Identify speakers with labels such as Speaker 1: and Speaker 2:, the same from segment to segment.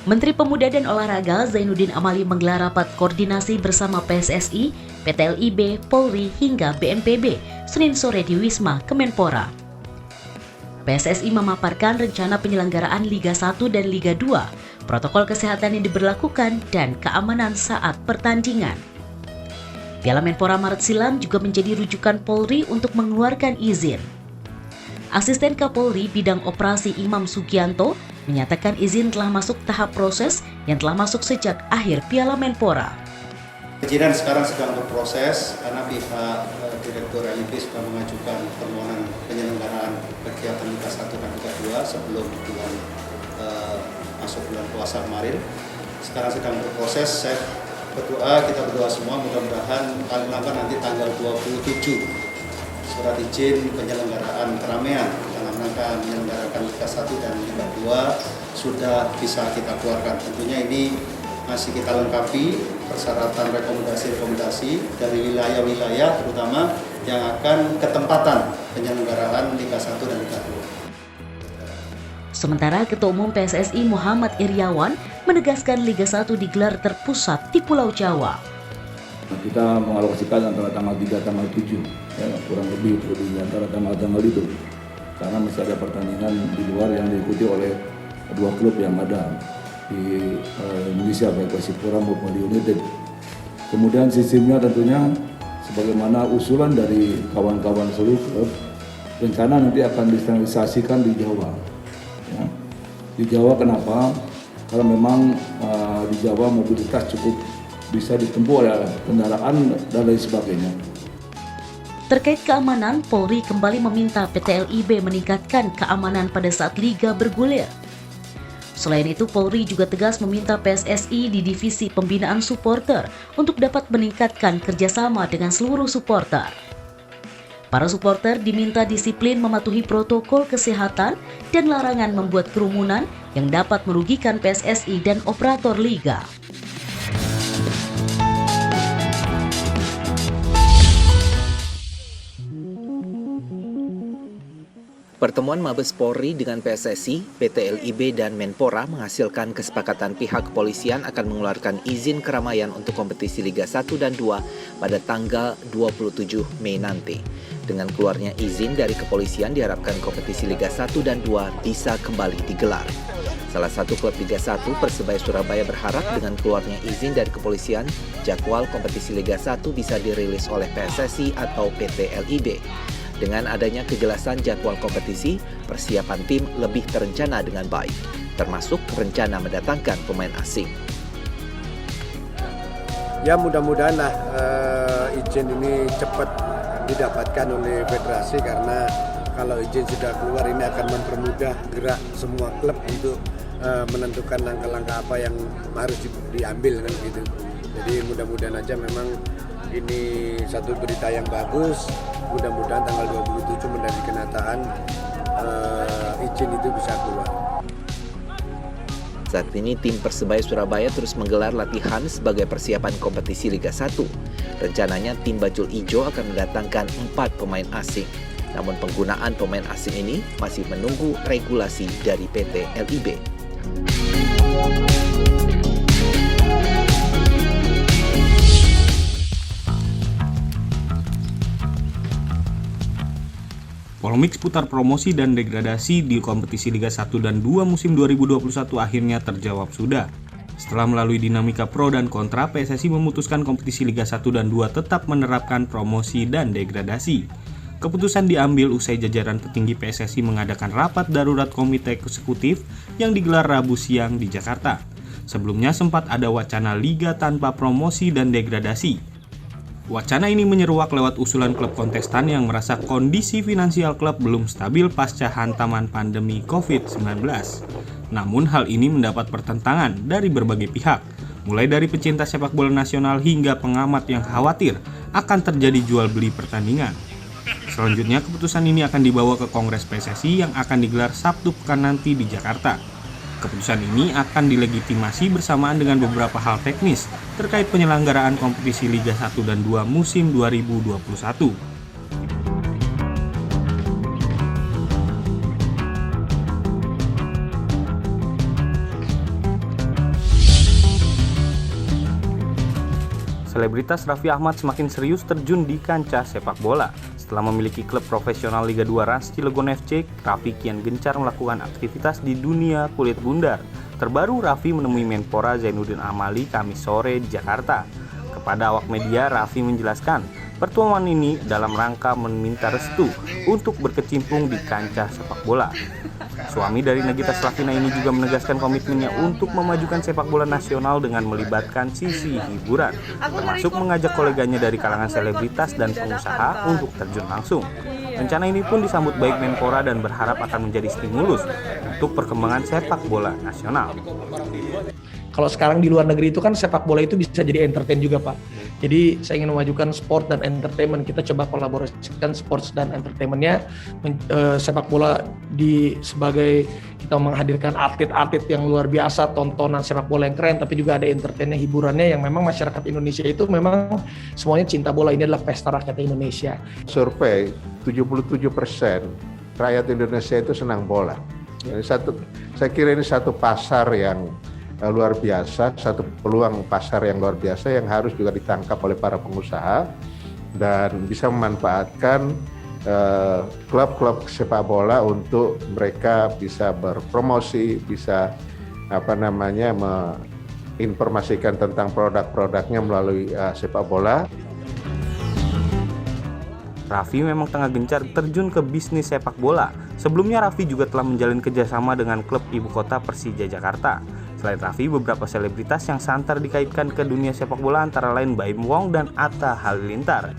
Speaker 1: Menteri Pemuda dan Olahraga Zainuddin Amali menggelar rapat koordinasi bersama PSSI, PT LIB, Polri hingga BNPB Senin sore di Wisma Kemenpora. PSSI memaparkan rencana penyelenggaraan Liga 1 dan Liga 2, protokol kesehatan yang diberlakukan, dan keamanan saat pertandingan. Piala Menpora Maret silam juga menjadi rujukan Polri untuk mengeluarkan izin. Asisten Kapolri Bidang Operasi Imam Sugianto menyatakan izin telah masuk tahap proses yang telah masuk sejak akhir Piala Menpora.
Speaker 2: Perizinan sekarang sedang berproses karena pihak Direktur LIB sudah mengajukan permohonan penyelenggaraan kegiatan Liga 1 dan Liga 2 sebelum masuk bulan puasa kemarin. Sekarang sedang berproses. Saya berdoa, kita berdoa semua mudah-mudahan paling lambat nanti tanggal 27 surat izin penyelenggaraan keramaian dalam rangka menyelenggarakan Liga 1 dan Liga 2 sudah bisa kita keluarkan. Tentunya ini masih kita lengkapi persyaratan rekomendasi dari wilayah-wilayah terutama yang akan ketempatan penyelenggaraan Liga 1 dan Liga 2.
Speaker 1: Sementara Ketua Umum PSSI Muhammad Iriawan menegaskan Liga 1 digelar terpusat di Pulau Jawa.
Speaker 3: Kita mengalokasikan antara tanggal 3 tanggal 7, ya, kurang lebih di antara tanggal-tanggal itu. Karena masih ada pertandingan di luar yang diikuti oleh dua klub yang ada di Indonesia, baik Persipura maupun United. Kemudian sistemnya tentunya sebagaimana usulan dari kawan-kawan seluruh klub, rencana nanti akan distandarisasikan di Jawa. Ya. Di Jawa kenapa? Karena memang di Jawa mobilitas cukup bisa ditempuh oleh kendaraan dan lain sebagainya.
Speaker 1: Terkait keamanan, Polri kembali meminta PT LIB meningkatkan keamanan pada saat liga bergulir. Selain itu, Polri juga tegas meminta PSSI di divisi pembinaan supporter untuk dapat meningkatkan kerjasama dengan seluruh supporter. Para supporter diminta disiplin mematuhi protokol kesehatan dan larangan membuat kerumunan yang dapat merugikan PSSI dan operator liga.
Speaker 4: Pertemuan Mabes Polri dengan PSSI, PT LIB, dan Menpora menghasilkan kesepakatan pihak kepolisian akan mengeluarkan izin keramaian untuk kompetisi Liga 1 dan 2 pada tanggal 27 Mei nanti. Dengan keluarnya izin dari kepolisian diharapkan kompetisi Liga 1 dan 2 bisa kembali digelar. Salah satu klub Liga 1, Persebaya Surabaya, berharap dengan keluarnya izin dari kepolisian, jadwal kompetisi Liga 1 bisa dirilis oleh PSSI atau PT LIB. Dengan adanya kejelasan jadwal kompetisi, persiapan tim lebih terencana dengan baik, termasuk rencana mendatangkan pemain asing.
Speaker 5: Ya mudah-mudahan izin ini cepat didapatkan oleh federasi, karena kalau izin sudah keluar ini akan mempermudah gerak semua klub untuk menentukan langkah-langkah apa yang harus diambil kan gitu. Jadi mudah-mudahan aja memang ini satu berita yang bagus. Mudah-mudahan tanggal 27 menjadi kenyataan izin itu bisa keluar.
Speaker 4: Saat ini tim Persebaya Surabaya terus menggelar latihan sebagai persiapan kompetisi Liga 1. Rencananya tim Bajul Ijo akan mendatangkan 4 pemain asing. Namun penggunaan pemain asing ini masih menunggu regulasi dari PT LIB.
Speaker 6: Polemik seputar promosi dan degradasi di kompetisi Liga 1 dan 2 musim 2021 akhirnya terjawab sudah. Setelah melalui dinamika pro dan kontra, PSSI memutuskan kompetisi Liga 1 dan 2 tetap menerapkan promosi dan degradasi. Keputusan diambil usai jajaran petinggi PSSI mengadakan rapat darurat komite eksekutif yang digelar Rabu siang di Jakarta. Sebelumnya sempat ada wacana liga tanpa promosi dan degradasi. Wacana ini menyeruak lewat usulan klub kontestan yang merasa kondisi finansial klub belum stabil pasca hantaman pandemi COVID-19. Namun hal ini mendapat pertentangan dari berbagai pihak, mulai dari pecinta sepak bola nasional hingga pengamat yang khawatir akan terjadi jual beli pertandingan. Selanjutnya keputusan ini akan dibawa ke Kongres PSSI yang akan digelar Sabtu pekan nanti di Jakarta. Keputusan ini akan dilegitimasi bersamaan dengan beberapa hal teknis terkait penyelenggaraan kompetisi Liga 1 dan 2 musim 2021. Selebritas Raffi Ahmad semakin serius terjun di kancah sepak bola. Setelah memiliki klub profesional Liga 2 Rans Cilegon FC, Raffi kian gencar melakukan aktivitas di dunia kulit bundar. Terbaru, Raffi menemui Menpora Zainuddin Amali Kamis sore di Jakarta. Kepada awak media, Raffi menjelaskan, pertemuan ini dalam rangka meminta restu untuk berkecimpung di kancah sepak bola. Suami dari Nagita Slavina ini juga menegaskan komitmennya untuk memajukan sepak bola nasional dengan melibatkan sisi hiburan, termasuk mengajak koleganya dari kalangan selebritas dan pengusaha untuk terjun langsung. Rencana ini pun disambut baik Menpora dan berharap akan menjadi stimulus untuk perkembangan sepak bola nasional.
Speaker 7: Kalau sekarang di luar negeri itu kan sepak bola itu bisa jadi entertain juga, Pak. Jadi saya ingin memajukan sport dan entertainment. Kita coba kolaborasikan sports dan entertainmentnya, sepak bola sebagai kita menghadirkan atlet-atlet yang luar biasa, tontonan sepak bola yang keren, tapi juga ada entertainnya, hiburannya yang memang masyarakat Indonesia itu memang semuanya cinta bola. Ini adalah pesta rakyat Indonesia.
Speaker 8: Survei 77% rakyat Indonesia itu senang bola. Jadi saya kira ini satu pasar yang luar biasa, satu peluang pasar yang luar biasa yang harus juga ditangkap oleh para pengusaha dan bisa memanfaatkan klub-klub sepak bola untuk mereka bisa berpromosi, bisa menginformasikan tentang produk-produknya melalui sepak bola.
Speaker 6: Raffi memang tengah gencar terjun ke bisnis sepak bola. Sebelumnya Raffi juga telah menjalin kerjasama dengan klub ibu kota Persija Jakarta. Selain Raffi, beberapa selebritas yang santer dikaitkan ke dunia sepak bola antara lain Baim Wong dan Atta Halilintar.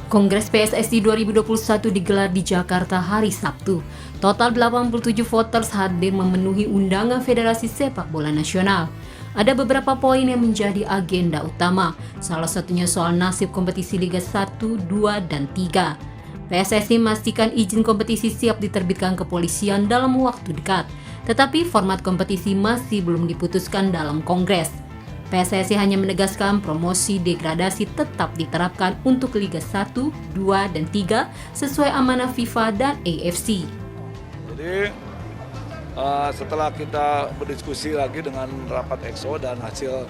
Speaker 9: Kongres PSSI 2021 digelar di Jakarta hari Sabtu. Total 87 voters hadir memenuhi undangan Federasi Sepak Bola Nasional. Ada beberapa poin yang menjadi agenda utama, salah satunya soal nasib kompetisi Liga 1, 2, dan 3. PSSI memastikan izin kompetisi siap diterbitkan kepolisian dalam waktu dekat, tetapi format kompetisi masih belum diputuskan dalam Kongres. PSSI hanya menegaskan promosi degradasi tetap diterapkan untuk Liga 1, 2, dan 3 sesuai amanah FIFA dan AFC.
Speaker 10: Jadi setelah kita berdiskusi lagi dengan rapat EXO dan hasil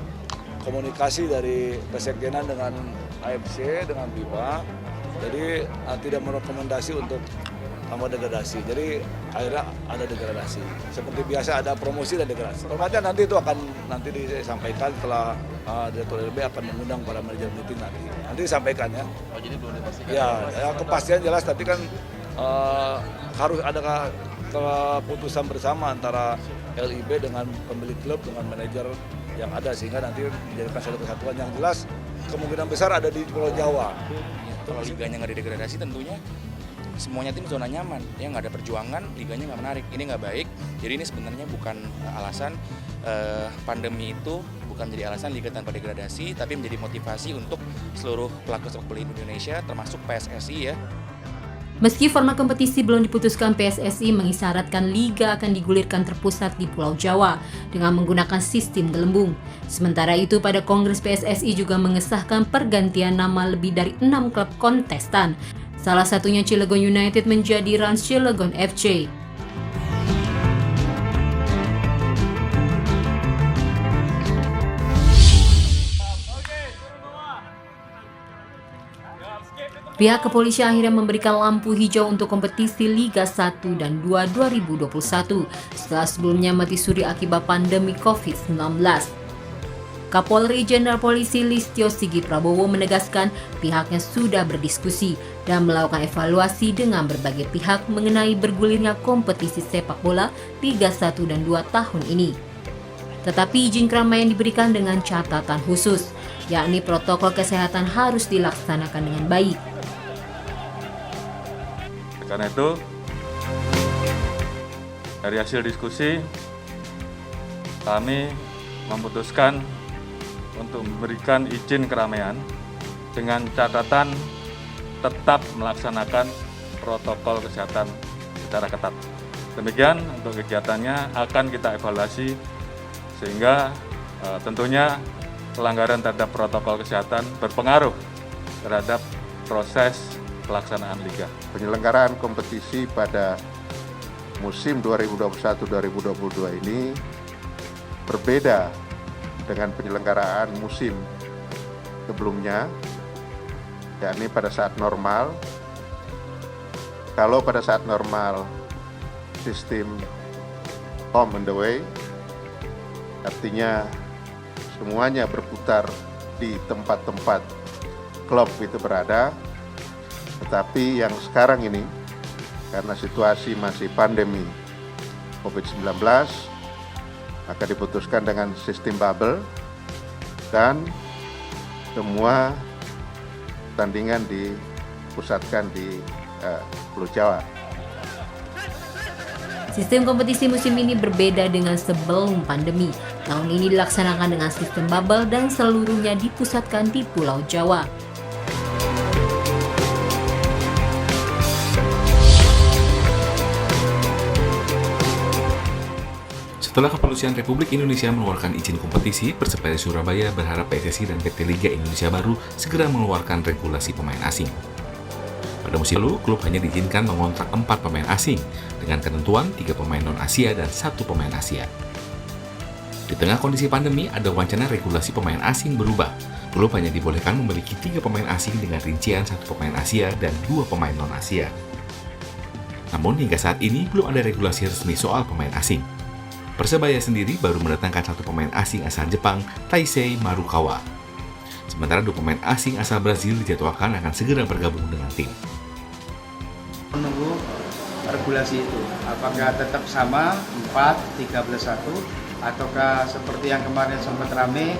Speaker 10: komunikasi dari Pesekjenan dengan AFC, dengan FIFA, jadi tidak merekomendasi untuk tambah degradasi. Jadi akhirnya ada degradasi. Seperti biasa ada promosi dan degradasi. Formatnya nanti itu akan disampaikan setelah Direktur LB akan mengundang para manajer meeting nanti. Nanti disampaikan ya. Oh, jadi belum dipastikan. Ya, kepastian jelas tapi kan harus ada keputusan bersama antara LIB dengan pemilik klub dengan manajer yang ada sehingga nanti menjadikan satu kesatuan yang jelas. Kemungkinan besar ada di Pulau Jawa.
Speaker 11: Kalau liganya nggak didegradasi tentunya semuanya tim zona nyaman, ya nggak ada perjuangan, liganya nggak menarik, ini nggak baik. Jadi ini sebenarnya bukan alasan pandemi itu bukan jadi alasan liga tanpa degradasi, tapi menjadi motivasi untuk seluruh pelaku sepak bola Indonesia, termasuk PSSI ya.
Speaker 9: Meski format kompetisi belum diputuskan, PSSI mengisyaratkan liga akan digulirkan terpusat di Pulau Jawa dengan menggunakan sistem gelembung. Sementara itu, pada Kongres PSSI juga mengesahkan pergantian nama lebih dari 6 klub kontestan. Salah satunya Cilegon United menjadi Rans Cilegon FC. Pihak kepolisian akhirnya memberikan lampu hijau untuk kompetisi Liga 1 dan 2 2021 setelah sebelumnya mati suri akibat pandemi COVID-19. Kapolri Jenderal Polisi Listio Sigit Prabowo menegaskan pihaknya sudah berdiskusi dan melakukan evaluasi dengan berbagai pihak mengenai bergulirnya kompetisi sepak bola Liga 1 dan 2 tahun ini. Tetapi izin keramaian diberikan dengan catatan khusus, yakni protokol kesehatan harus dilaksanakan dengan baik.
Speaker 12: Karena itu, dari hasil diskusi, kami memutuskan untuk memberikan izin keramaian dengan catatan tetap melaksanakan protokol kesehatan secara ketat. Demikian untuk kegiatannya akan kita evaluasi sehingga tentunya pelanggaran terhadap protokol kesehatan berpengaruh terhadap proses pelaksanaan liga.
Speaker 8: Penyelenggaraan kompetisi pada musim 2021-2022 ini berbeda dengan penyelenggaraan musim sebelumnya, yakni pada saat normal. Kalau pada saat normal sistem home and away, artinya semuanya berputar di tempat-tempat klub itu berada. Tetapi yang sekarang ini, karena situasi masih pandemi COVID-19, maka diputuskan dengan sistem bubble dan semua pertandingan dipusatkan di Pulau Jawa.
Speaker 9: Sistem kompetisi musim ini berbeda dengan sebelum pandemi. Tahun ini dilaksanakan dengan sistem bubble dan seluruhnya dipusatkan di Pulau Jawa.
Speaker 13: Setelah Kepolisian Republik Indonesia mengeluarkan izin kompetisi, Persebaya Surabaya berharap PSSI dan PT Liga Indonesia Baru segera mengeluarkan regulasi pemain asing. Pada musim lalu, klub hanya diizinkan mengontrak 4 pemain asing, dengan ketentuan 3 pemain non-Asia dan 1 pemain Asia. Di tengah kondisi pandemi, ada wacana regulasi pemain asing berubah. Klub hanya dibolehkan memiliki 3 pemain asing dengan rincian 1 pemain Asia dan 2 pemain non-Asia. Namun hingga saat ini belum ada regulasi resmi soal pemain asing. Persebaya sendiri baru mendatangkan 1 pemain asing asal Jepang, Taisei Marukawa. Sementara 2 pemain asing asal Brazil dijadwalkan akan segera bergabung dengan tim.
Speaker 14: Menunggu regulasi itu, apakah tetap sama 4, 13-1, ataukah seperti yang kemarin sempat rame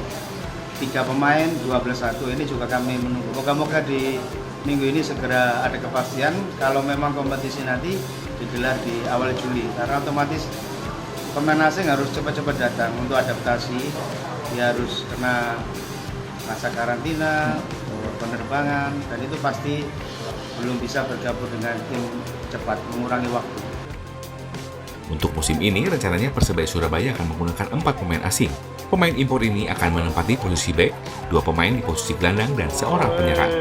Speaker 14: 3 pemain, 12-1, ini juga kami menunggu. Moga-moga di minggu ini segera ada kepastian kalau memang kompetisi nanti digelar di awal Juli, karena otomatis pemain asing harus cepat-cepat datang untuk adaptasi, dia harus kena masa karantina, penerbangan, dan itu pasti belum bisa bergabung dengan tim cepat, mengurangi waktu.
Speaker 13: Untuk musim ini, rencananya Persebaya Surabaya akan menggunakan 4 pemain asing. Pemain impor ini akan menempati posisi bek, 2 pemain di posisi gelandang, dan 1 penyerang.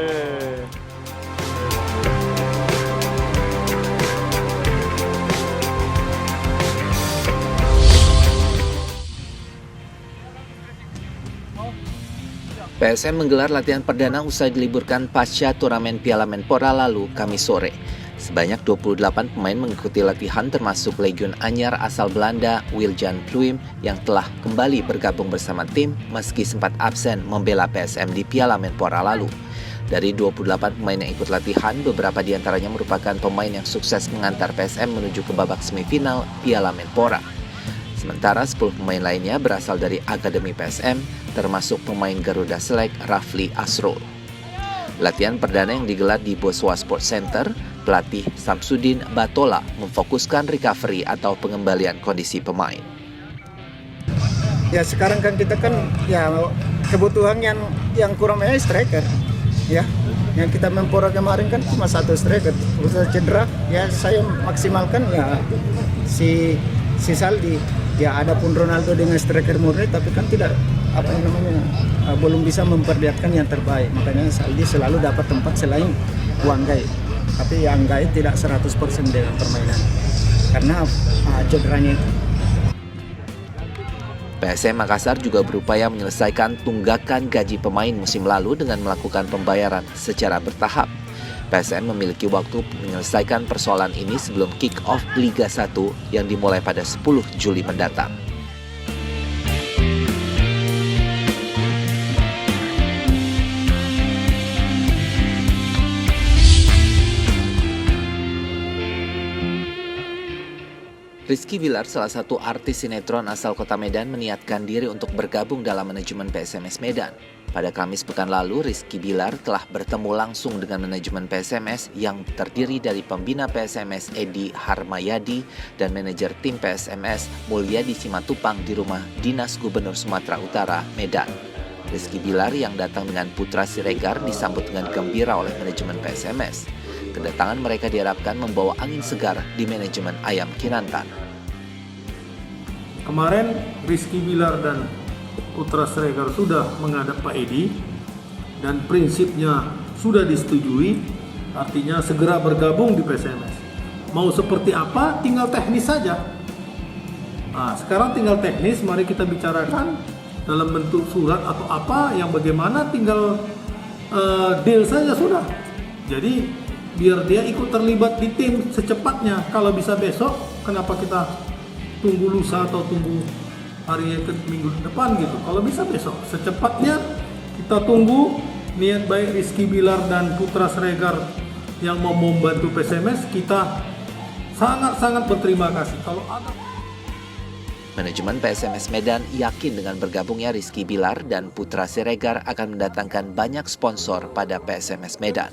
Speaker 4: PSM menggelar latihan perdana usai diliburkan pasca turnamen Piala Menpora lalu Kamis sore. Sebanyak 28 pemain mengikuti latihan termasuk Legion Anyar asal Belanda, Wiljan Pluim yang telah kembali bergabung bersama tim meski sempat absen membela PSM di Piala Menpora lalu. Dari 28 pemain yang ikut latihan, beberapa diantaranya merupakan pemain yang sukses mengantar PSM menuju ke babak semifinal Piala Menpora. Sementara 10 pemain lainnya berasal dari Akademi PSM, termasuk pemain Garuda Select Rafli Asrul. Latihan perdana yang digelar di Boswa Sports Center, pelatih Samsudin Batola memfokuskan recovery atau pengembalian kondisi pemain.
Speaker 15: Ya sekarang kan kita kan ya kebutuhan yang kurang striker, ya. Yang kita Menpora kemarin kan cuma 1 striker, udah cedera, ya saya maksimalkan ya si Saldi. Ya ada pun Ronaldo dengan striker murni, tapi kan tidak belum bisa memperlihatkan yang terbaik. Makanya Saldi selalu dapat tempat selain Wanggai. Tapi Wanggai tidak 100% dengan permainan karena cederanya itu.
Speaker 4: PSM Makassar juga berupaya menyelesaikan tunggakan gaji pemain musim lalu dengan melakukan pembayaran secara bertahap. PSM memiliki waktu menyelesaikan persoalan ini sebelum kick-off Liga 1 yang dimulai pada 10 Juli mendatang. Rizky Bilar, salah satu artis sinetron asal kota Medan, meniatkan diri untuk bergabung dalam manajemen PSMS Medan. Pada Kamis pekan lalu, Rizky Bilar telah bertemu langsung dengan manajemen PSMS yang terdiri dari pembina PSMS Edi Harmayadi dan manajer tim PSMS Mulyadi Simatupang di rumah Dinas Gubernur Sumatera Utara, Medan. Rizky Bilar yang datang dengan putra Siregar disambut dengan gembira oleh manajemen PSMS. Kedatangan mereka diharapkan membawa angin segar di manajemen Ayam Kinantan.
Speaker 16: Kemarin Rizky Bilar dan Putra Siregar sudah menghadap Pak Edi dan prinsipnya sudah disetujui, artinya segera bergabung di PSMS. Mau seperti apa, tinggal teknis saja. Nah, sekarang tinggal teknis, mari kita bicarakan dalam bentuk surat atau apa yang bagaimana, tinggal deal saja sudah. Jadi biar dia ikut terlibat di tim secepatnya. Kalau bisa besok, kenapa kita tunggu lusa atau tunggu hari minggu depan gitu? Kalau bisa besok, secepatnya kita tunggu. Niat baik Rizky Bilar dan Putra Siregar yang mau membantu PSMS, kita sangat-sangat berterima kasih. Kalau ada
Speaker 4: Manajemen PSMS Medan yakin dengan bergabungnya Rizky Bilar dan Putra Siregar akan mendatangkan banyak sponsor pada PSMS Medan.